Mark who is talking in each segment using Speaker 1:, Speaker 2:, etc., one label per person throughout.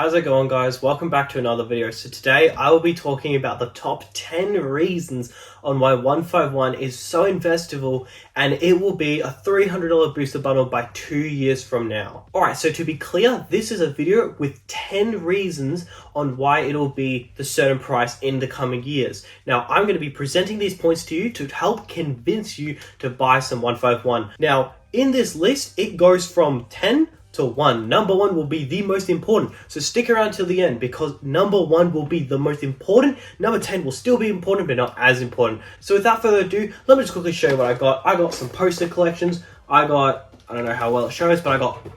Speaker 1: How's it going, guys? Welcome back to another video. So today I will be talking about the top 10 reasons on why 151 is so investable, and it will be a $300 booster bundle by 2 years from now. Alright, so to be clear, this is a video with 10 reasons on why it'll be the certain price in the coming years. Now, I'm going to be presenting these points to you to help convince you to buy some 151. Now, in this list, it goes from 10 to 1. Number 1 will be the most important, so stick around till the end because number 1 will be the most important. Number 10 will still be important but not as important. So without further ado, let me just quickly show you what I got. I got some poster collections. I don't know how well it shows, but I got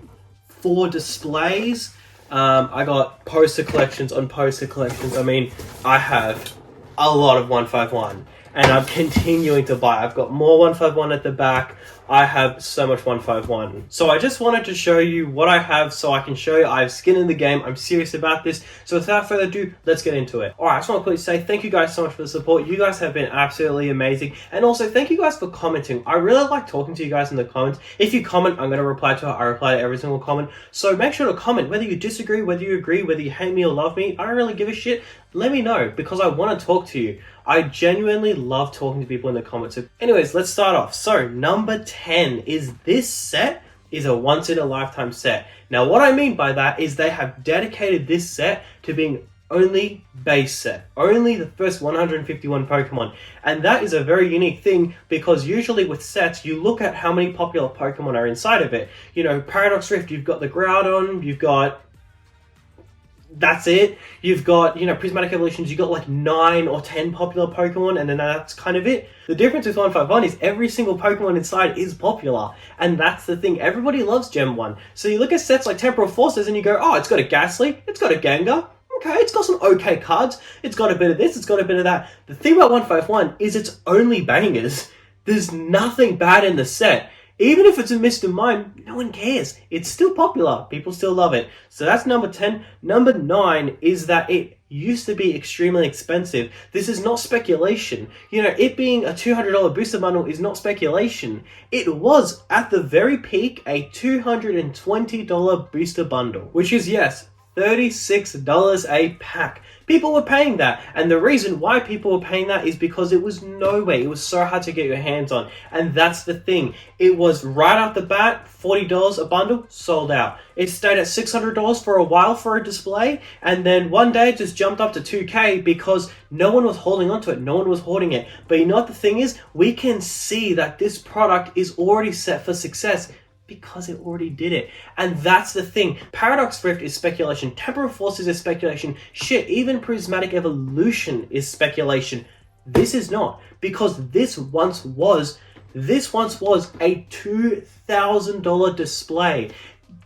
Speaker 1: 4 displays. I got poster collections on poster collections. I mean, I have a lot of 151 and I'm continuing to buy. I've got more 151 at the back. I have so much 151. So I just wanted to show you what I have so I can show you I have skin in the game. I'm serious about this. So without further ado, let's get into it. Alright, I just want to quickly say thank you guys so much for the support. You guys have been absolutely amazing. And also thank you guys for commenting. I really like talking to you guys in the comments. If you comment, I'm going to reply to it. I reply to every single comment. So make sure to comment whether you disagree, whether you agree, whether you hate me or love me. I don't really give a shit. Let me know because I want to talk to you. I genuinely love talking to people in the comments. So anyways, let's start off. So number 10 is this set is a once in a lifetime set. Now what I mean by that is they have dedicated this set to being only base set, only the first 151 Pokemon. And that is a very unique thing because usually with sets, you look at how many popular Pokemon are inside of it. You know, Paradox Rift, you've got the Groudon, you've got... that's it. You've got, you know, Prismatic Evolutions, you've got like 9 or 10 popular Pokemon, and then that's kind of it. The difference with 151 is every single Pokemon inside is popular, and that's the thing. Everybody loves Gen 1. So you look at sets like Temporal Forces and you go, oh, it's got a Ghastly, it's got a Gengar, okay, it's got some okay cards, it's got a bit of this, it's got a bit of that. The thing about 151 is it's only bangers. There's nothing bad in the set. Even if it's a missed of mine, no one cares. It's still popular. People still love it. So that's number 10. Number 9 is that it used to be extremely expensive. This is not speculation. You know, it being a $200 booster bundle is not speculation. It was, at the very peak, a $220 booster bundle. Which is, yes, $36 a pack. People were paying that, and the reason why people were paying that is because it was nowhere. It was so hard to get your hands on, and that's the thing. It was right off the bat, $40 a bundle, sold out. It stayed at $600 for a while for a display, and then one day it just jumped up to $2K because no one was holding onto it, no one was hoarding it. But you know what the thing is? We can see that this product is already set for success because it already did it. And that's the thing. Paradox Rift is speculation. Temporal Forces is speculation. Shit, even Prismatic Evolution is speculation. This is not. Because this once was a $2,000 display.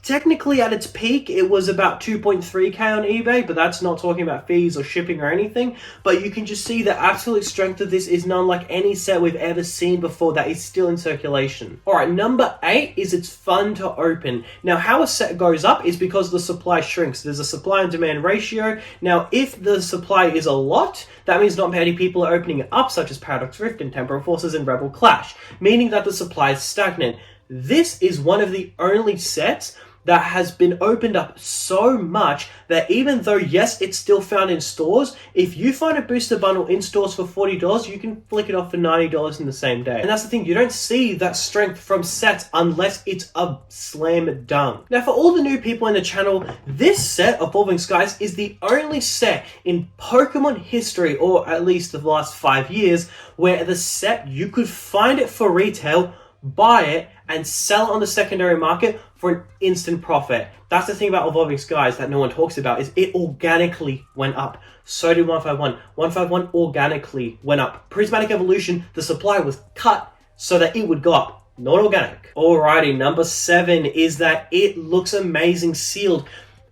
Speaker 1: Technically, at its peak, it was about 2.3K on eBay, but that's not talking about fees or shipping or anything. But you can just see the absolute strength of this is none like any set we've ever seen before that is still in circulation. Alright, number 8 is it's fun to open. Now, how a set goes up is because the supply shrinks. There's a supply and demand ratio. Now, if the supply is a lot, that means not many people are opening it up, such as Paradox Rift and Temporal Forces and Rebel Clash, meaning that the supply is stagnant. This is one of the only sets that has been opened up so much that even though, yes, it's still found in stores, if you find a booster bundle in stores for $40, you can flick it off for $90 in the same day. And that's the thing, you don't see that strength from sets unless it's a slam dunk. Now, for all the new people in the channel, this set, Evolving Skies, is the only set in Pokemon history, or at least the last 5 years, where the set, you could find it for retail, buy it, and sell it on the secondary market for an instant profit. That's the thing about Evolving Skies that no one talks about, is it organically went up. So did 151. 151 organically went up. Prismatic Evolution, the supply was cut so that it would go up, not organic. Alrighty, number 7 is that it looks amazing sealed.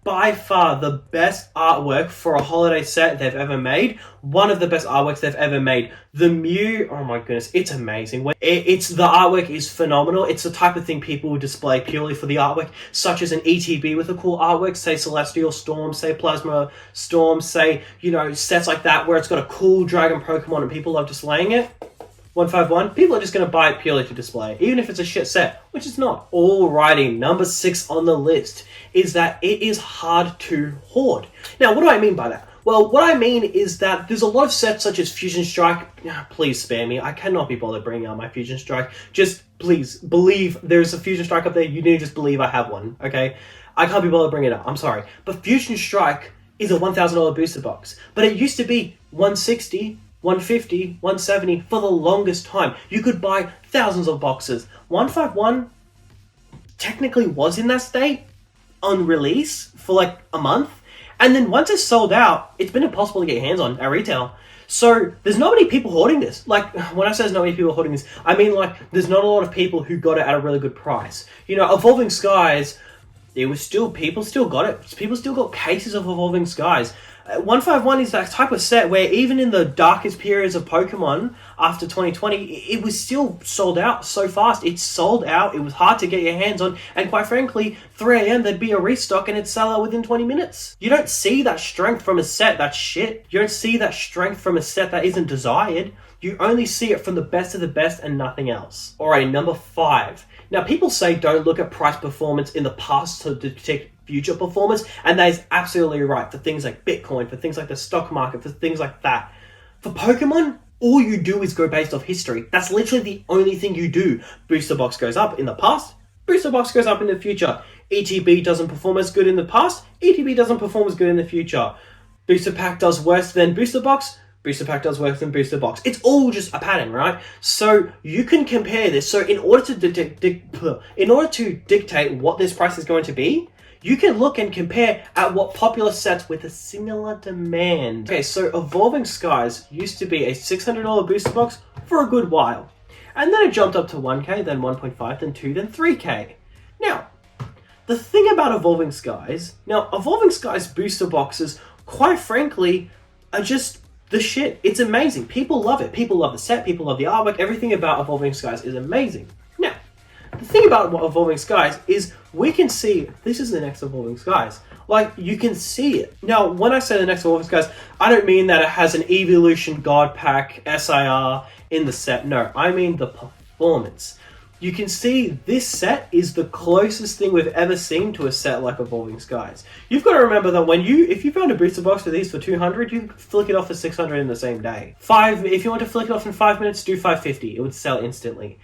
Speaker 1: By far the best artwork for a holiday set they've ever made. One of the best artworks they've ever made. The Mew, oh my goodness, it's amazing. The artwork is phenomenal. It's the type of thing people would display purely for the artwork, such as an ETB with a cool artwork, say Celestial Storm, say Plasma Storm, say, you know, sets like that where it's got a cool dragon Pokemon and people love displaying it. 151, people are just going to buy it purely to display, even if it's a shit set, which it's not. Alrighty, number 6 on the list is that it is hard to hoard. Now, what do I mean by that? Well, what I mean is that there's a lot of sets such as Fusion Strike. Please spare me. I cannot be bothered bringing out my Fusion Strike. Just please believe there's a Fusion Strike up there. You need to just believe I have one, okay? I can't be bothered bringing it up. I'm sorry. But Fusion Strike is a $1,000 booster box. But it used to be $160, $150, $170 for the longest time. You could buy thousands of boxes. 151 technically was in that state on release for like a month. And then once it's sold out, it's been impossible to get your hands on at retail. So there's not many people hoarding this. Like, when I say there's not many people hoarding this, I mean like there's not a lot of people who got it at a really good price. You know, Evolving Skies, people still got it. People still got cases of Evolving Skies. 151 is that type of set where even in the darkest periods of Pokemon after 2020, it was still sold out so fast. It sold out, it was hard to get your hands on, and quite frankly, 3 a.m. there'd be a restock and it'd sell out within 20 minutes. You don't see that strength from a set that's shit. You don't see that strength from a set that isn't desired. You only see it from the best of the best and nothing else. Alright, number 5. Now, people say don't look at price performance in the past to detect future performance, and that is absolutely right for things like Bitcoin, for things like the stock market, for things like that. For Pokemon, all you do is go based off history. That's literally the only thing you do. Booster box goes up in the past, booster box goes up in the future. ETB doesn't perform as good in the past, ETB doesn't perform as good in the future. Booster pack does worse than booster box, booster pack does worse than booster box. It's all just a pattern, right? So you can compare this. So in order to dictate what this price is going to be, you can look and compare at what popular sets with a similar demand. Okay, so Evolving Skies used to be a $600 booster box for a good while. And then it jumped up to 1K, then 1.5, then 2, then 3K. Now, the thing about Evolving Skies booster boxes, quite frankly, are just the shit. It's amazing. People love it. People love the set, people love the artwork, everything about Evolving Skies is amazing. Now, the thing about Evolving Skies is we can see this is the next Evolving Skies. Like, you can see it. Now, when I say the next Evolving Skies, I don't mean that it has an Evolution God Pack SIR in the set. No, I mean the performance. You can see this set is the closest thing we've ever seen to a set like Evolving Skies. You've got to remember that if you found a booster box for these for 200, you could flick it off for 600 in the same day. If you want to flick it off in 5 minutes, do 550. It would sell instantly.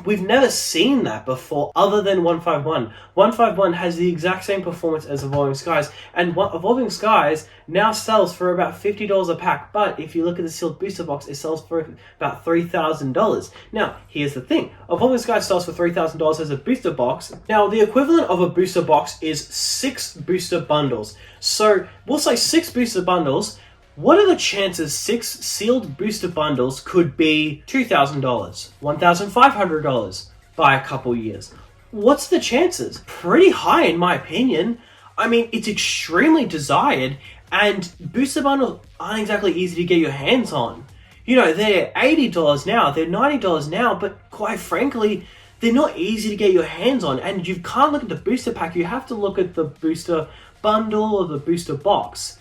Speaker 1: We've never seen that before other than 151. 151 has the exact same performance as Evolving Skies, and Evolving Skies now sells for about $50 a pack, but if you look at the sealed booster box, it sells for about $3,000. Now, here's the thing. Evolving Skies sells for $3,000 as a booster box. Now, the equivalent of a booster box is 6 booster bundles. So, we'll say 6 booster bundles. What are the chances 6 sealed booster bundles could be $2,000, $1,500 by a couple years? What's the chances? Pretty high in my opinion. I mean, it's extremely desired, and booster bundles aren't exactly easy to get your hands on. You know, they're $80 now, they're $90 now, but quite frankly, they're not easy to get your hands on, and you can't look at the booster pack, you have to look at the booster bundle or the booster box.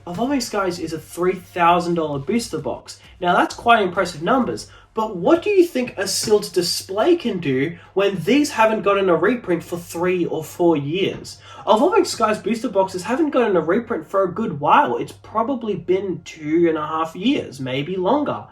Speaker 1: Evolving Skies is a $3,000 booster box. Now that's quite impressive numbers, but what do you think a sealed display can do when these haven't gotten a reprint for 3 or 4 years? Evolving Skies booster boxes haven't gotten a reprint for a good while. It's probably been 2.5 years, maybe longer.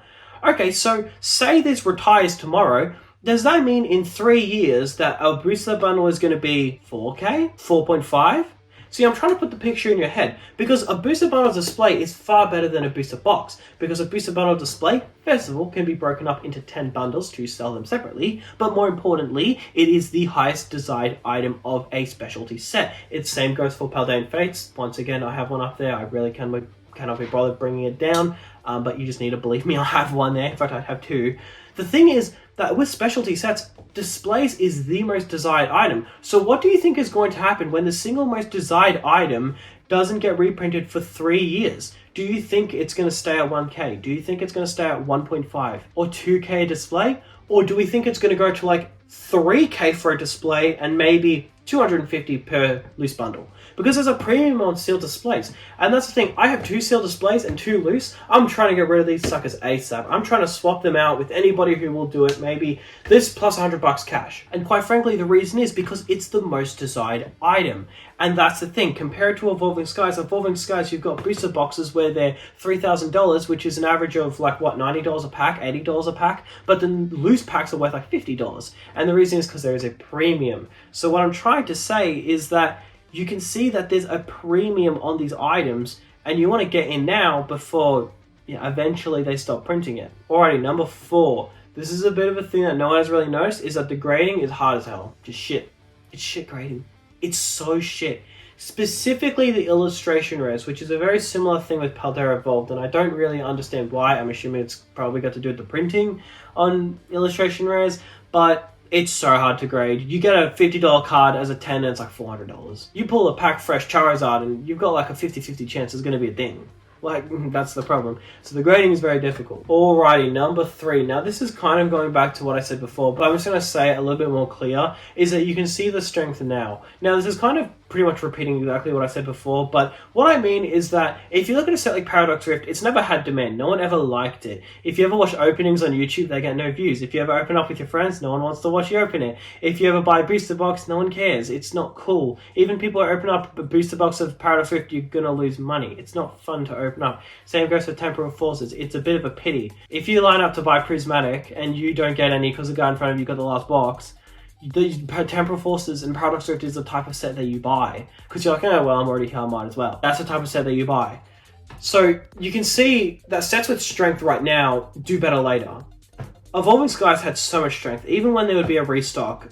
Speaker 1: Okay, so say this retires tomorrow. Does that mean in 3 years that a booster bundle is going to be 4K? 4.5? See, I'm trying to put the picture in your head, because a booster bundle display is far better than a booster box, because a booster bundle display, first of all, can be broken up into 10 bundles to sell them separately, but more importantly, it is the highest desired item of a specialty set. Same goes for Paldean Fates. Once again, I have one up there. I really cannot be bothered bringing it down, but you just need to believe me, I have one there. In fact, I have 2. The thing is that with specialty sets, displays is the most desired item. So what do you think is going to happen when the single most desired item doesn't get reprinted for 3 years? Do you think it's going to stay at 1K? Do you think it's going to stay at 1.5 or 2K display? Or do we think it's going to go to like 3K for a display and maybe 250 per loose bundle? because there's a premium on sealed displays. And that's the thing, I have 2 sealed displays and 2 loose. I'm trying to get rid of these suckers ASAP. I'm trying to swap them out with anybody who will do it, maybe this plus $100 cash. And quite frankly, the reason is because it's the most desired item. And that's the thing, compared to Evolving Skies, you've got booster boxes where they're $3,000, which is an average of like, what, $90 a pack, $80 a pack, but the loose packs are worth like $50. And the reason is because there is a premium. So what I'm trying to say is that you can see that there's a premium on these items, and you want to get in now before eventually they stop printing it. Alrighty, number 4. This is a bit of a thing that no one has really noticed, is that the grading is hard as hell. Just shit. It's shit grading. It's so shit. Specifically the illustration rares, which is a very similar thing with Paldea Evolved, and I don't really understand why. I'm assuming it's probably got to do with the printing on illustration rares, but it's so hard to grade. You get a $50 card as a 10 and it's like $400. You pull a pack fresh Charizard and you've got like a 50-50 chance it's going to be a thing. Like, that's the problem. So the grading is very difficult. Alrighty, number 3. Now, this is kind of going back to what I said before, but I'm just going to say it a little bit more clear, is that you can see the strength now. Now, this is kind of pretty much repeating exactly what I said before, but what I mean is that if you look at a set like Paradox Rift, it's never had demand. No one ever liked it. If you ever watch openings on YouTube, they get no views. If you ever open up with your friends, no one wants to watch you open it. If you ever buy a booster box, no one cares. It's not cool. Even people who open up a booster box of Paradox Rift, you're gonna lose money. It's not fun to open up. Same goes for Temporal Forces. It's a bit of a pity. If you line up to buy Prismatic and you don't get any because the guy in front of you got the last box, the Temporal Forces and Paradox Rift is the type of set that you buy. Because you're like, oh, well, I'm already here, I might as well. That's the type of set that you buy. So you can see that sets with strength right now do better later. Evolving Skies had so much strength. Even when there would be a restock,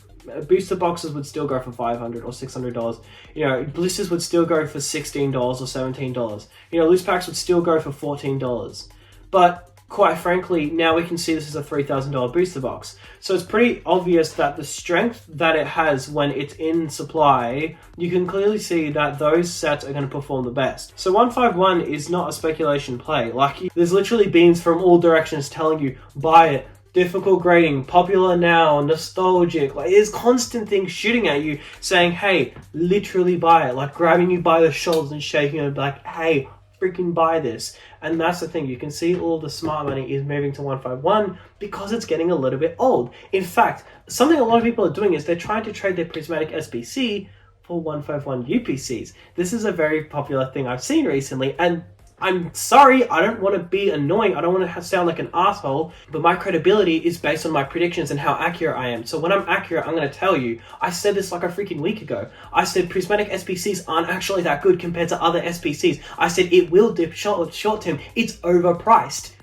Speaker 1: booster boxes would still go for $500 or $600. You know, blisters would still go for $16 or $17. You know, loose packs would still go for $14. But quite frankly, now we can see this is a $3,000 booster box. So it's pretty obvious that the strength that it has when it's in supply, you can clearly see that those sets are going to perform the best. So 151 is not a speculation play. Like, there's literally beans from all directions telling you, buy it. Difficult grading, popular now, nostalgic. Like, there's constant things shooting at you saying, hey, literally buy it. Like, grabbing you by the shoulders and shaking you like, hey, freaking buy this. And that's the thing, you can see all the smart money is moving to 151 because it's getting a little bit old. In fact, something a lot of people are doing is they're trying to trade their Prismatic SBC for 151 UPCs. This is a very popular thing I've seen recently, and I'm sorry, I don't want to be annoying, I don't want to sound like an asshole, but my credibility is based on my predictions and how accurate I am. So when I'm accurate, I'm going to tell you. I said this like a freaking week ago. I said Prismatic SPCs aren't actually that good compared to other SPCs. I said it will dip short term. It's overpriced.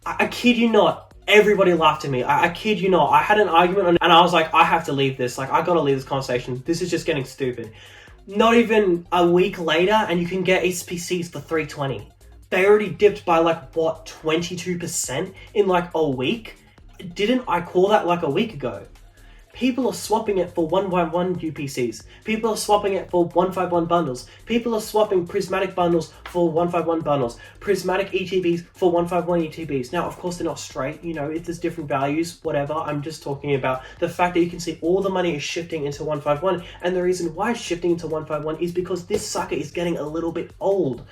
Speaker 1: I kid you not. Everybody laughed at me. I kid you not. I had an argument and I was like, I have to leave this. Like, I got to leave this conversation. This is just getting stupid. Not even a week later, and you can get SPCs for $320. They already dipped by like, what, 22% in like a week? Didn't I call that like a week ago? People are swapping it for 151 UPCs. People are swapping it for 151 bundles. People are swapping Prismatic bundles for 151 bundles. Prismatic ETBs for 151 ETBs. Now, of course, they're not straight. You know, if there's different values, whatever. I'm just talking about the fact that you can see all the money is shifting into 151. And the reason why it's shifting into 151 is because this sucker is getting a little bit old.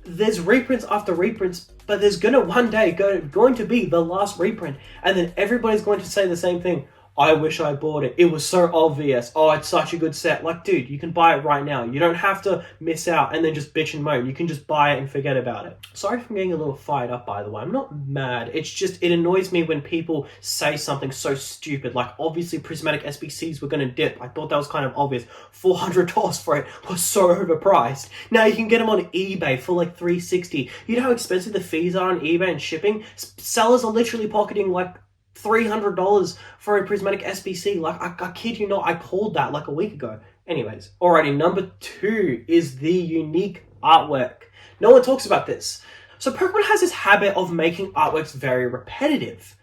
Speaker 1: There's reprints after reprints, but there's gonna one day going to be the last reprint. And then everybody's going to say the same thing. I wish I bought it. It was so obvious. Oh, it's such a good set. Like, dude, you can buy it right now. You don't have to miss out and then just bitch and moan. You can just buy it and forget about it. Sorry if I'm getting a little fired up, by the way. I'm not mad. It's just, it annoys me when people say something so stupid. Like, obviously, Prismatic SBCs were going to dip. I thought that was kind of obvious. $400 for it was so overpriced. Now you can get them on eBay for like $360. You know how expensive the fees are on eBay and shipping? Sellers are literally pocketing like $300 for a Prismatic SBC. Like, I kid you not, I called that like a week ago. Anyways, alrighty, number 2 is the unique artwork. No one talks about this. So Pokemon has this habit of making artworks very repetitive.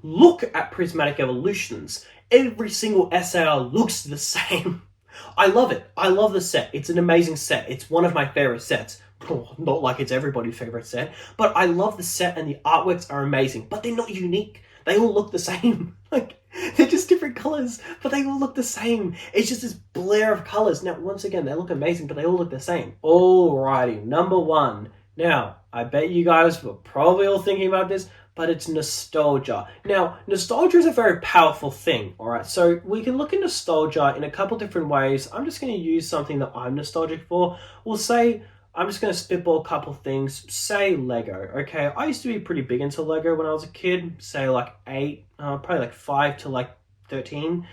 Speaker 1: Look at Prismatic Evolutions. Every single SAR looks the same. I love it. I love the set. It's an amazing set. It's one of my favorite sets. Not like it's everybody's favorite set, but I love the set and the artworks are amazing, but they're not unique. They all look the same. Like, They're just different colours, but they all look the same. It's just this blur of colours. Now, once again, they look amazing, but they all look the same. Alrighty, number one. Now, I bet you guys were probably all thinking about this, but it's nostalgia. Now, nostalgia is a very powerful thing, alright? So we can look at nostalgia in a couple different ways. I'm just going to use something that I'm nostalgic for. We'll say, I'm just going to spitball a couple things. Say Lego, okay? I used to be pretty big into Lego when I was a kid, say like 8, probably like 5 to like 13.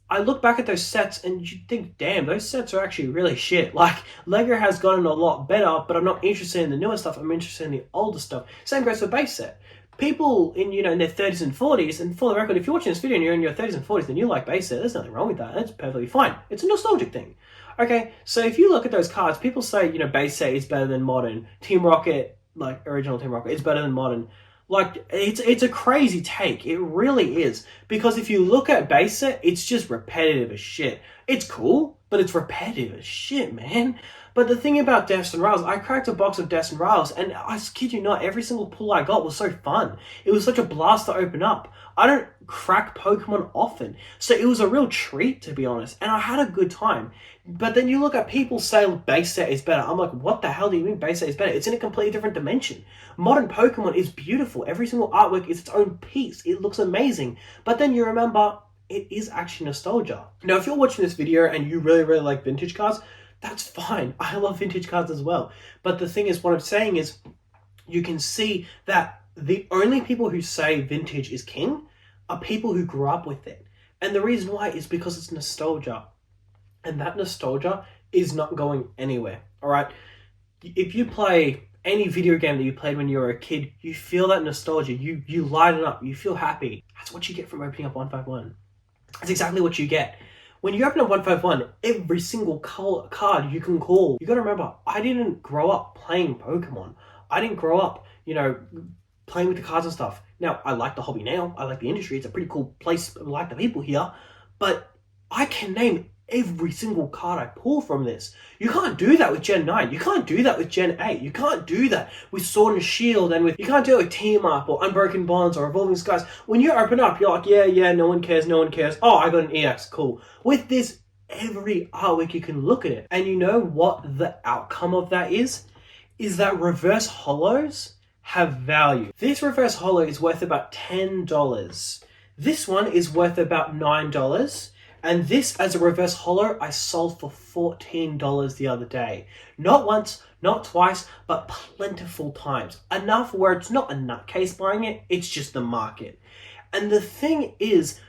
Speaker 1: I look back at those sets and you think, damn, those sets are actually really shit. Like, Lego has gotten a lot better, but I'm not interested in the newer stuff. I'm interested in the older stuff. Same goes for base set. People in, in their 30s and 40s, and for the record, if you're watching this video and you're in your 30s and 40s, then you like base set. There's nothing wrong with that. That's perfectly fine. It's a nostalgic thing. Okay, so if you look at those cards, people say, base set is better than modern. Team Rocket, like original Team Rocket, is better than modern. Like, it's a crazy take. It really is. Because if you look at base set, it's just repetitive as shit. It's cool, but it's repetitive as shit, man. But the thing about Deaths and Rails, I cracked a box of Deaths and Rails, and I kid you not, every single pull I got was so fun. It was such a blast to open up. I don't crack Pokemon often, so it was a real treat, to be honest, and I had a good time. But then you look at people say base set is better. I'm like, what the hell do you mean base set is better? It's in a completely different dimension. Modern Pokemon is beautiful. Every single artwork is its own piece. It looks amazing. But then you remember, it is actually nostalgia. Now, if you're watching this video and you really, really like vintage cards, that's fine. I love vintage cards as well. But the thing is, what I'm saying is, you can see that the only people who say vintage is king are people who grew up with it. And the reason why is because it's nostalgia. And that nostalgia is not going anywhere, all right? If you play any video game that you played when you were a kid, you feel that nostalgia. You light it up. You feel happy. That's what you get from opening up 151. That's exactly what you get. When you open up 151, every single card you can call. You got to remember, I didn't grow up playing Pokemon. I didn't grow up, playing with the cards and stuff. Now, I like the hobby now. I like the industry. It's a pretty cool place. I like the people here. But I can name every single card I pull from this. You can't do that with Gen 9. You can't do that with Gen 8. You can't do that with Sword and Shield and you can't do it with Team Up or Unbroken Bonds or Evolving Skies. When you open up, you're like, yeah, no one cares. Oh, I got an EX, cool. With this, every artwork you can look at it. And you know what the outcome of that is? Is that reverse holos have value. This reverse holo is worth about $10. This one is worth about $9. And this, as a reverse holo, I sold for $14 the other day. Not once, not twice, but plentiful times. Enough where it's not a nutcase buying it, it's just the market. And the thing is,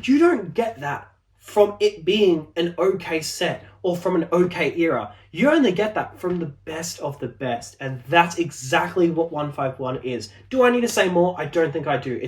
Speaker 1: you don't get that from it being an okay set or from an okay era. You only get that from the best of the best. And that's exactly what 151 is. Do I need to say more? I don't think I do.